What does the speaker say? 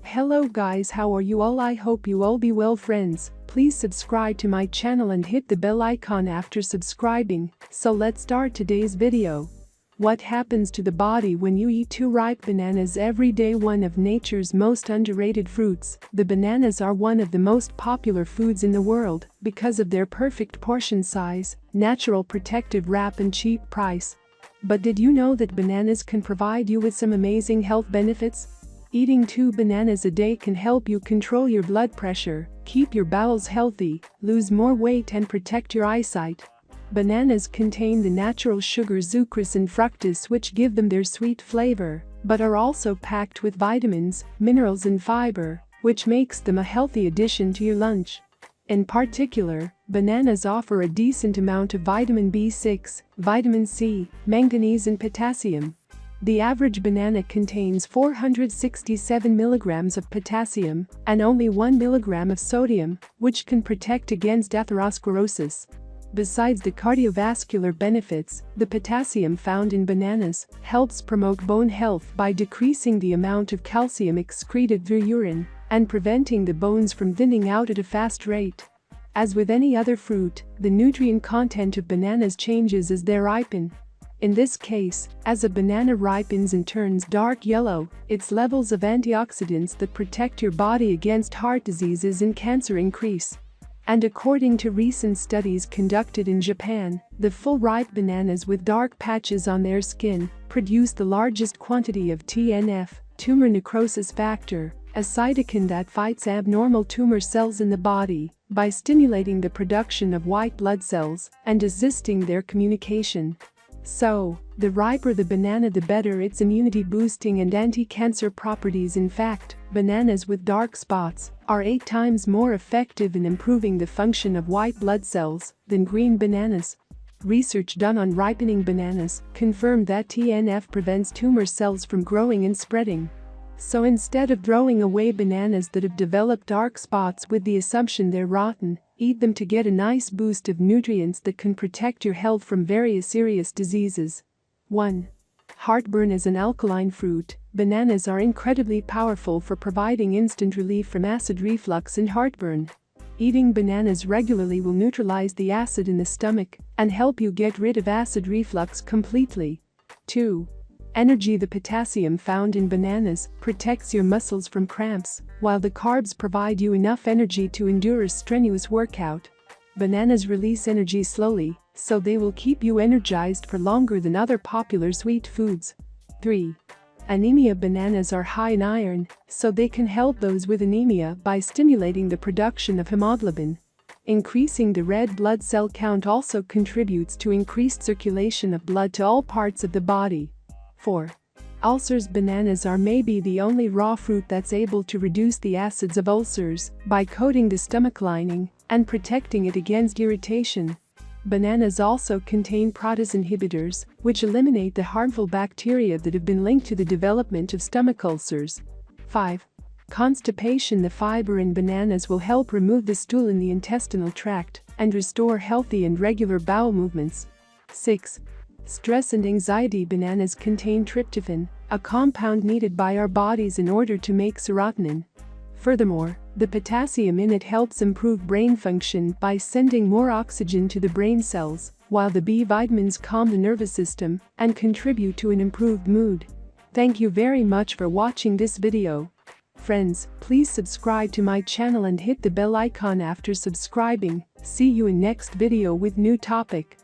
Hello guys, how are you all? I hope you all be well, friends. Please subscribe to my channel and hit the bell icon after subscribing. So let's start today's video. What happens to the body when you eat 2 ripe bananas every day? One of nature's most underrated fruits, the bananas are one of the most popular foods in the world because of their perfect portion size, natural protective wrap and cheap price. But did you know that bananas can provide you with some amazing health benefits? Eating 2 bananas a day can help you control your blood pressure, keep your bowels healthy, lose more weight and protect your eyesight. Bananas contain the natural sugars sucrose and fructose, which give them their sweet flavor, but are also packed with vitamins, minerals and fiber, which makes them a healthy addition to your lunch. In particular, bananas offer a decent amount of vitamin B6, vitamin C, manganese and potassium. The average banana contains 467 milligrams of potassium and only 1 milligram of sodium, which can protect against atherosclerosis. Besides the cardiovascular benefits, the potassium found in bananas helps promote bone health by decreasing the amount of calcium excreted through urine and preventing the bones from thinning out at a fast rate. As with any other fruit, the nutrient content of bananas changes as they ripen. In this case, as a banana ripens and turns dark yellow, its levels of antioxidants that protect your body against heart diseases and cancer increase. And according to recent studies conducted in Japan, the full-ripe bananas with dark patches on their skin produce the largest quantity of TNF, tumor necrosis factor, a cytokine that fights abnormal tumor cells in the body by stimulating the production of white blood cells and assisting their communication. So, the riper the banana, the better its immunity-boosting and anti-cancer properties. In fact, bananas with dark spots are 8 times more effective in improving the function of white blood cells than green bananas. Research done on ripening bananas confirmed that TNF prevents tumor cells from growing and spreading. So instead of throwing away bananas that have developed dark spots with the assumption they're rotten, eat them to get a nice boost of nutrients that can protect your health from various serious diseases. 1. Heartburn. As an alkaline fruit, bananas are incredibly powerful for providing instant relief from acid reflux and heartburn. Eating bananas regularly will neutralize the acid in the stomach and help you get rid of acid reflux completely. 2. Energy. The potassium found in bananas protects your muscles from cramps, while the carbs provide you enough energy to endure a strenuous workout. Bananas release energy slowly, so they will keep you energized for longer than other popular sweet foods. 3. Anemia. Bananas are high in iron, so they can help those with anemia by stimulating the production of hemoglobin. Increasing the red blood cell count also contributes to increased circulation of blood to all parts of the body. 4. Ulcers. Bananas are maybe the only raw fruit that's able to reduce the acids of ulcers by coating the stomach lining and protecting it against irritation. Bananas also contain protease inhibitors, which eliminate the harmful bacteria that have been linked to the development of stomach ulcers. 5. Constipation. The fiber in bananas will help remove the stool in the intestinal tract and restore healthy and regular bowel movements. 6. Stress and anxiety. Bananas contain tryptophan, a compound needed by our bodies in order to make serotonin. Furthermore, the potassium in it helps improve brain function by sending more oxygen to the brain cells, while the B vitamins calm the nervous system and contribute to an improved mood. Thank you very much for watching this video. Friends, please subscribe to my channel and hit the bell icon after subscribing. See you in next video with new topic.